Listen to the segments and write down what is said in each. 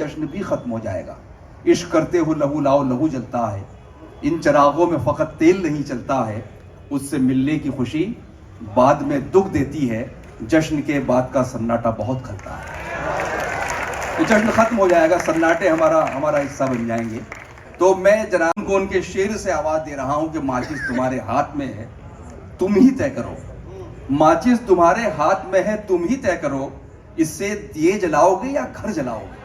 جشن بھی ختم ہو جائے گا. عشق کرتے ہو لہو لاؤ لہو جلتا ہے, ان چراغوں میں فقط تیل نہیں چلتا ہے, اس سے ملنے کی خوشی بعد میں دکھ دیتی ہے, جشن کے بعد کا سناٹا بہت کھلتا ہے. تو جشن ختم ہو جائے گا, سناٹے ہمارا حصہ بن جائیں گے. تو میں جناب کو ان کے شعر سے آواز دے رہا ہوں کہ ماچس تمہارے ہاتھ میں ہے تم ہی طے کرو, ماچس تمہارے ہاتھ میں ہے تم ہی طے کرو, اس سے دیے جلاؤ گے یا گھر جلاؤ گے.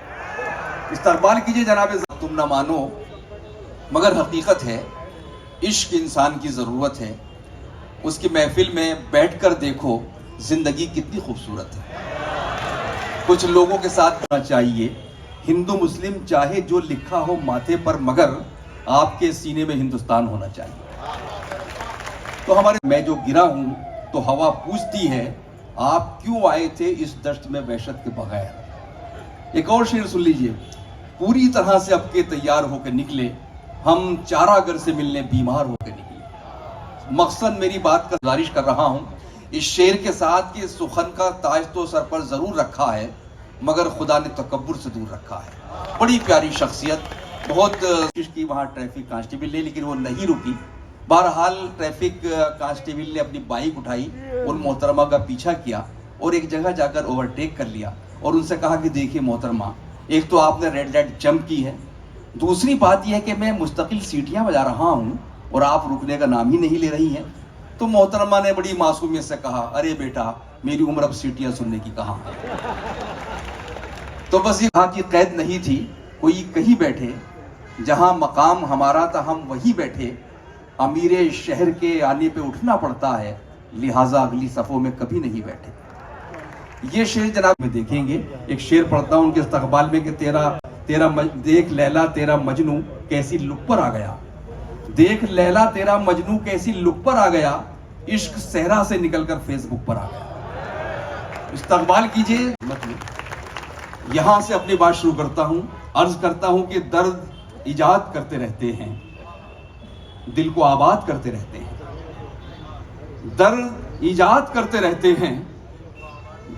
استقبال کیجئے جناب. تم نہ مانو مگر حقیقت ہے, عشق انسان کی ضرورت ہے, اس کی محفل میں بیٹھ کر دیکھو زندگی کتنی خوبصورت ہے. کچھ لوگوں کے ساتھ ہونا چاہیے ہندو مسلم چاہے جو لکھا ہو ماتھے پر, مگر آپ کے سینے میں ہندوستان ہونا چاہیے. تو میں جو گرا ہوں تو ہوا پوچھتی ہے آپ کیوں آئے تھے اس دشت میں وحشت کے بغیر. ایک اور شعر سن لیجئے. پوری طرح سے اب کے تیار ہو کے نکلے, ہم چارہ گر سے ملنے بیمار ہو کے نکلے. مقصد میری بات کا گزارش کر رہا ہوں اس شعر کے ساتھ کہ سخن کا تاج تو سر پر ضرور رکھا ہے مگر خدا نے تکبر سے دور رکھا ہے. بڑی پیاری شخصیت, بہت کوشش کی وہاں ٹریفک کانسٹیبل نے, لیکن وہ نہیں رکی. بہرحال ٹریفک کانسٹیبل نے اپنی بائک اٹھائی, ان محترمہ کا پیچھا کیا اور ایک جگہ جا کر اوورٹیک کر لیا اور ان سے کہا کہ دیکھیے محترمہ, ایک تو آپ نے ریڈ لائٹ جمپ کی ہے, دوسری بات یہ ہے کہ میں مستقل سیٹیاں بجا رہا ہوں اور آپ رکنے کا نام ہی نہیں لے رہی ہیں. تو محترمہ نے بڑی معصومیت سے کہا ارے بیٹا میری عمر اب سیٹیاں سننے کی کہاں. تو بس یہ کہا کہ قید نہیں تھی, کوئی کہیں بیٹھے, جہاں مقام ہمارا تھا ہم وہی بیٹھے, امیر شہر کے آنے پہ اٹھنا پڑتا ہے, لہٰذا اگلی صفوں میں کبھی نہیں بیٹھے. یہ شعر جناب میں دیکھیں گے. ایک شعر پڑھتا ہوں ان کے استقبال میں کہ تیرا دیکھ لیلا تیرا مجنو کیسی لک پر آ گیا, دیکھ لیلا تیرا مجنو کیسی لک پر آ گیا, عشق صحرا سے نکل کر فیس بک پر آ گیا. استقبال کیجئے. یہاں سے اپنی بات شروع کرتا ہوں. عرض کرتا ہوں کہ درد ایجاد کرتے رہتے ہیں, دل کو آباد کرتے رہتے ہیں. درد ایجاد کرتے رہتے ہیں,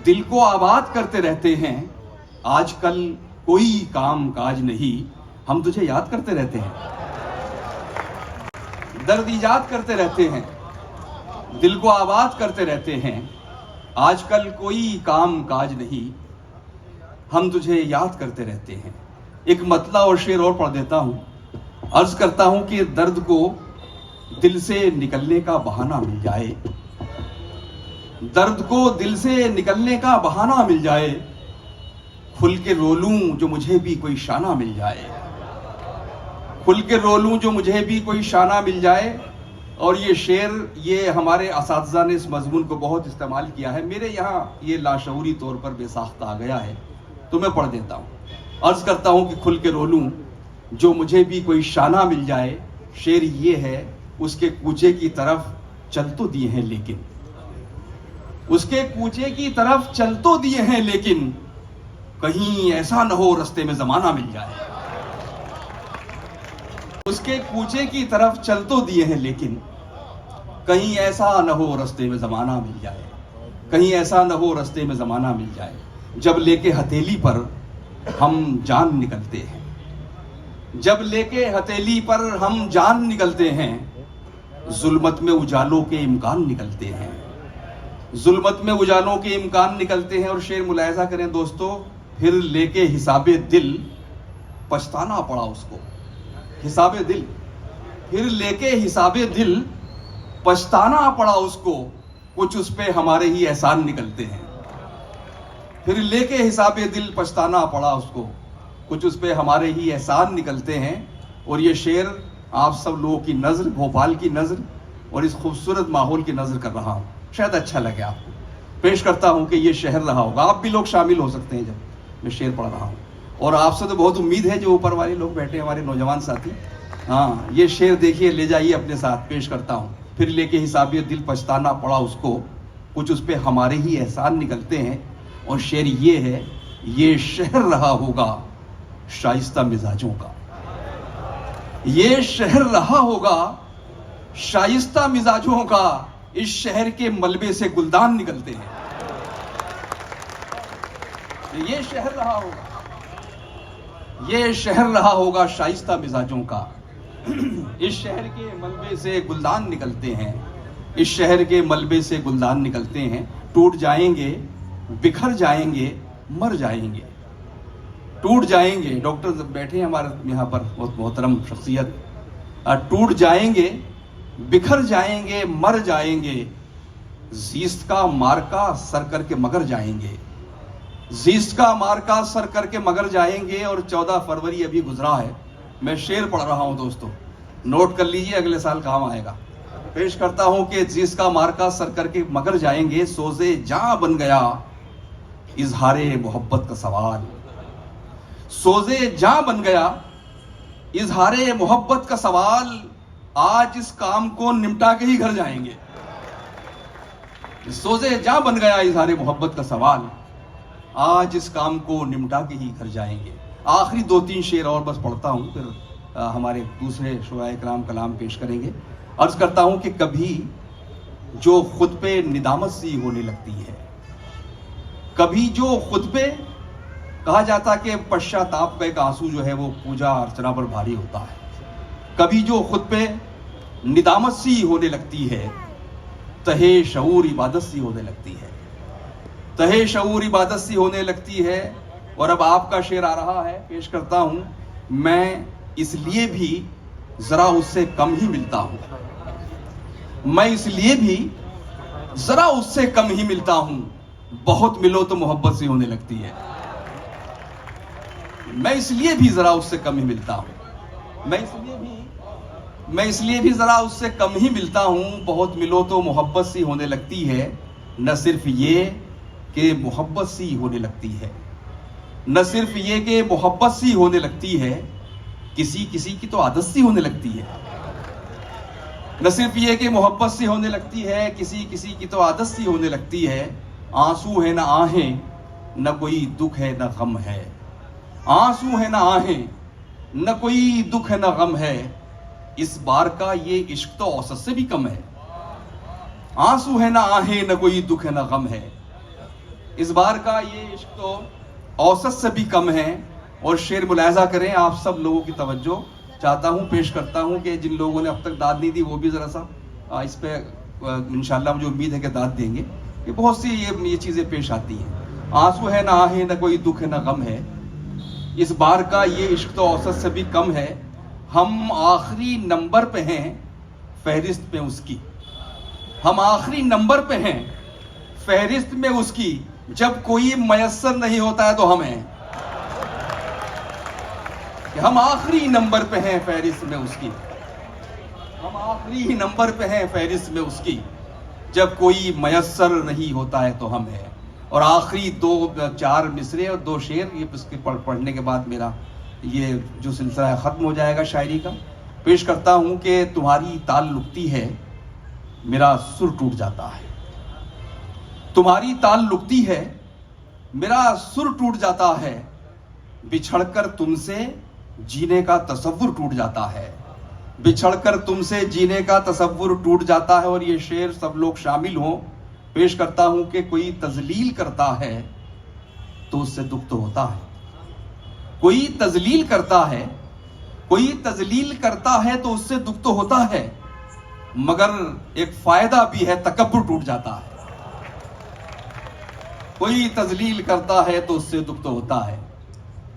دل کو آباد کرتے رہتے ہیں. آج کل کوئی کام کاج نہیں, ہم تجھے یاد کرتے رہتے ہیں. درد ایجاد کرتے رہتے ہیں, دل کو آباد کرتے رہتے ہیں. آج کل کوئی کام کاج نہیں, ہم تجھے یاد کرتے رہتے ہیں. ایک مطلع اور شعر اور پڑھ دیتا ہوں. عرض کرتا ہوں کہ درد کو دل سے نکلنے کا بہانہ مل جائے, درد کو دل سے نکلنے کا بہانہ مل جائے, کھل کے رو لوں جو مجھے بھی کوئی شانہ مل جائے, کھل کے رو لوں جو مجھے بھی کوئی شانہ مل جائے. اور یہ شعر یہ ہمارے اساتذہ نے اس مضمون کو بہت استعمال کیا ہے, میرے یہاں یہ لاشعوری طور پر بے ساختہ آ گیا ہے, تو میں پڑھ دیتا ہوں. عرض کرتا ہوں کہ کھل کے رو لوں جو مجھے بھی کوئی شانہ مل جائے. شعر یہ ہے اس کے کوچے کی طرف چل تو دیے ہیں لیکن, اس کے کوچے کی طرف چل تو دیے ہیں لیکن, کہیں ایسا نہ ہو رستے میں زمانہ مل جائے. اس کے کوچے کی طرف چل تو دیے ہیں لیکن, کہیں ایسا نہ ہو رستے میں زمانہ مل جائے, کہیں ایسا نہ ہو رستے میں زمانہ مل جائے. جب لے کے ہتھیلی پر ہم جان نکلتے ہیں, جب لے کے ہتھیلی پر ہم جان نکلتے ہیں, ظلمت میں اجالوں کے امکان نکلتے ہیں, ظلمت میں اجالوں کے امکان نکلتے ہیں. اور شعر ملاحظہ کریں دوستو, پھر لے کے حساب دل پچھتانا پڑا اس کو, حساب دل, پھر لے کے حساب دل پچھتانا پڑا اس کو, کچھ اس پہ ہمارے ہی احسان نکلتے ہیں. پھر لے کے حساب دل پچھتانا پڑا اس کو, کچھ اس پہ ہمارے ہی احسان نکلتے ہیں. اور یہ شعر آپ سب لوگوں کی نظر, بھوپال کی نظر اور اس خوبصورت ماحول کی نظر کر رہا ہوں, شاید اچھا لگے آپ کو. پیش کرتا ہوں کہ یہ شہر رہا ہوگا, آپ بھی لوگ شامل ہو سکتے ہیں جب میں شعر پڑھ رہا ہوں. اور آپ سے تو بہت امید ہے جو اوپر والے لوگ بیٹھے ہیں ہمارے نوجوان ساتھی. ہاں یہ شعر دیکھیے, لے جائیے اپنے ساتھ. پیش کرتا ہوں. پھر لے کے حساب دل پچھتانا پڑا اس کو, کچھ اس پہ ہمارے ہی احسان نکلتے ہیں. اور شعر یہ ہے, یہ شہر رہا ہوگا شائستہ مزاجوں کا, یہ شہر رہا ہوگا شائستہ مزاجوں کا, اس شہر کے ملبے سے گلدان نکلتے ہیں. یہ شہر رہا ہوگا یہ شہر رہا ہوگا شائستہ مزاجوں کا، اس شہر کے ملبے سے گلدان نکلتے ہیں، اس شہر کے ملبے سے گلدان نکلتے ہیں، ٹوٹ جائیں گے، بکھر جائیں گے، مر جائیں گے، ٹوٹ جائیں گے۔ ڈاکٹر بیٹھے ہیں ہمارے یہاں پر، بہت محترم شخصیت، ٹوٹ جائیں گے، بکھر جائیں گے، مر جائیں گے، زیست کا مارکا سر کر کے مگر جائیں گے، زیست کا مارکا سر کر کے مگر جائیں گے۔ اور 14 فروری ابھی گزرا ہے، میں شعر پڑھ رہا ہوں دوستو، نوٹ کر لیجئے، اگلے سال کام آئے گا۔ پیش کرتا ہوں کہ زیست کا مارکا سر کر کے مگر جائیں گے، سوزے جاں بن گیا اظہار محبت کا سوال، سوزے جاں بن گیا اظہار محبت کا سوال، آج اس کام کو نمٹا کے ہی گھر جائیں گے۔ سوزے جاں بن گیا اظہار محبت کا سوال، آج اس کام کو نمٹا کے ہی گھر جائیں گے۔ آخری 2-3 شعر اور بس پڑھتا ہوں، پھر ہمارے دوسرے شعراء کرام کلام پیش کریں گے۔ عرض کرتا ہوں کہ کبھی جو خود پہ ندامت سی ہونے لگتی ہے، کبھی جو خود پہ کہا جاتا کہ پشچاتاپ کا ایک آنسو جو ہے وہ پوجا ارچنا پر بھاری ہوتا ہے، کبھی جو خود پہ ندامت سی ہونے لگتی ہے، تہے شعور عبادت سی ہونے لگتی ہے، تہے شعور عبادت سی ہونے لگتی ہے۔ اور اب آپ کا شعر آ رہا ہے، پیش کرتا ہوں۔ میں اس لیے بھی ذرا اس سے کم ہی ملتا ہوں، میں اس لیے بھی ذرا اس سے کم ہی ملتا ہوں، بہت ملو تو محبت سی ہونے لگتی ہے۔ میں اس لیے بھی ذرا اس سے کم ہی ملتا ہوں، میں اس لیے بھی ذرا اس سے کم ہی ملتا ہوں، بہت ملو تو محبت سی ہونے لگتی ہے۔ نہ صرف یہ کہ محبت سی ہونے لگتی ہے، نہ صرف یہ کہ محبت سی ہونے لگتی ہے، کسی کسی کی تو عادت سی ہونے لگتی ہے۔ نہ صرف یہ کہ محبت سی ہونے لگتی ہے، کسی کسی کی تو عادت سی ہونے لگتی ہے۔ آنسو ہے نہ آہیں، نہ کوئی دکھ ہے نہ غم ہے، آنسو ہے نہ آہیں، نہ کوئی دکھ ہے نہ غم ہے، اس بار کا یہ عشق تو اوسط سے بھی کم ہے۔ آنسو ہے نہ آہیں، نہ کوئی دکھ ہے نہ غم ہے، اس بار کا یہ عشق تو اوسط سے بھی کم ہے۔ اور شعر ملاحظہ کریں، آپ سب لوگوں کی توجہ چاہتا ہوں، پیش کرتا ہوں کہ جن لوگوں نے اب تک داد نہیں دی وہ بھی ذرا سا اس پہ انشاءاللہ مجھے امید ہے کہ داد دیں گے، کہ بہت سی یہ چیزیں پیش آتی ہیں۔ آنسو ہے نہ آہیں، نہ کوئی دکھ ہے نہ غم ہے، اس بار کا یہ عشق تو اوسط سے بھی کم ہے۔ ہم آخری نمبر پہ ہیں فہرست میں اس کی، ہم آخری نمبر پہ ہیں فہرست میں اس کی، جب کوئی میسر نہیں ہوتا ہے تو ہم ہیں، کہ ہم آخری نمبر پہ ہیں فہرست میں اس کی، ہم آخری نمبر پہ ہیں فہرست میں اس کی، جب کوئی میسر نہیں ہوتا ہے تو ہم ہیں۔ اور آخری 4 مصرے اور 2 شعر، یہ اس کے پڑھنے کے بعد میرا یہ جو سلسلہ ہے ختم ہو جائے گا شاعری کا۔ پیش کرتا ہوں کہ تمہاری تال لکتی ہے، میرا سر ٹوٹ جاتا ہے، تمہاری تال لکتی ہے، میرا سر ٹوٹ جاتا ہے، بچھڑ کر تم سے جینے کا تصور ٹوٹ جاتا ہے، بچھڑ کر تم سے جینے کا تصور ٹوٹ جاتا ہے۔ اور یہ شعر سب لوگ شامل ہوں، پیش کرتا ہوں کہ کوئی تذلیل کرتا ہے تو اس سے دکھ تو ہوتا ہے، کوئی تذلیل کرتا ہے، کوئی تذلیل کرتا ہے تو اس سے دکھ تو ہوتا ہے، مگر ایک فائدہ بھی ہے، تکبر ٹوٹ جاتا ہے۔ کوئی تذلیل کرتا ہے تو اس سے دکھ تو ہوتا ہے،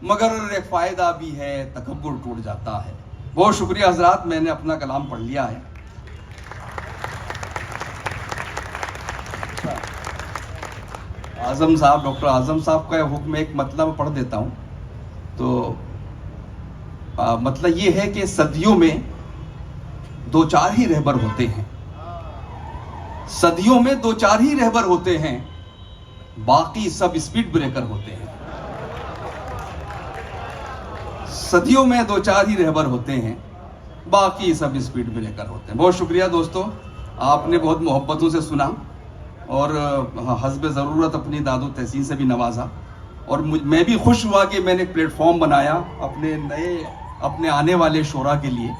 مگر ایک فائدہ بھی ہے، تکبر ٹوٹ جاتا ہے۔ بہت شکریہ حضرات، میں نے اپنا کلام پڑھ لیا ہے۔ اعظم صاحب، ڈاکٹر اعظم صاحب کا حکم ایک مطلب پڑھ دیتا ہوں۔ تو مطلب یہ ہے کہ صدیوں میں 2-4 ہی رہبر ہوتے ہیں، صدیوں میں 2-4 ہی رہبر ہوتے ہیں، باقی سب اسپیڈ بریکر ہوتے ہیں۔ صدیوں میں 2-4 ہی رہبر ہوتے ہیں، باقی سب اسپیڈ بریکر ہوتے ہیں۔ بہت شکریہ دوستو، آپ نے بہت محبتوں سے سنا اور حسب ضرورت اپنی داد و تحسین سے بھی نوازا، اور میں بھی خوش ہوا کہ میں نے ایک پلیٹ فارم بنایا اپنے آنے والے شعراء کے لیے۔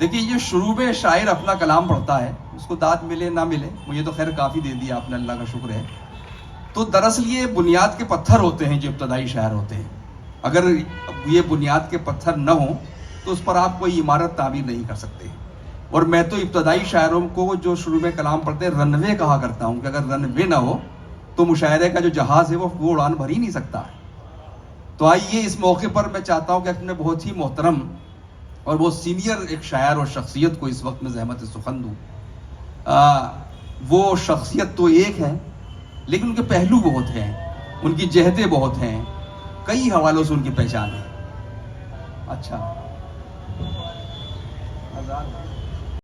دیکھیے، یہ شروع میں شاعر اپنا کلام پڑھتا ہے، اس کو داد ملے نہ ملے، مجھے تو خیر کافی دے دیا آپ نے، اللہ کا شکر ہے۔ تو دراصل یہ بنیاد کے پتھر ہوتے ہیں جو ابتدائی شاعر ہوتے ہیں، اگر یہ بنیاد کے پتھر نہ ہوں تو اس پر آپ کوئی عمارت تعمیر نہیں کر سکتے. اور میں تو ابتدائی شاعروں کو جو شروع میں کلام پڑھتے ہیں رن وے کہا کرتا ہوں کہ اگر رن وے نہ ہو تو مشاعرے کا جو جہاز ہے وہ اڑان بھر ہی نہیں سکتا ہے. تو آئیے اس موقع پر میں چاہتا ہوں کہ اپنے بہت ہی محترم اور وہ سینئر ایک شاعر اور شخصیت کو اس وقت میں زحمت سخن دوں. وہ شخصیت تو ایک ہے لیکن ان کے پہلو بہت ہیں, ان کی جہتیں بہت ہیں, کئی حوالوں سے ان کی پہچان ہے. اچھا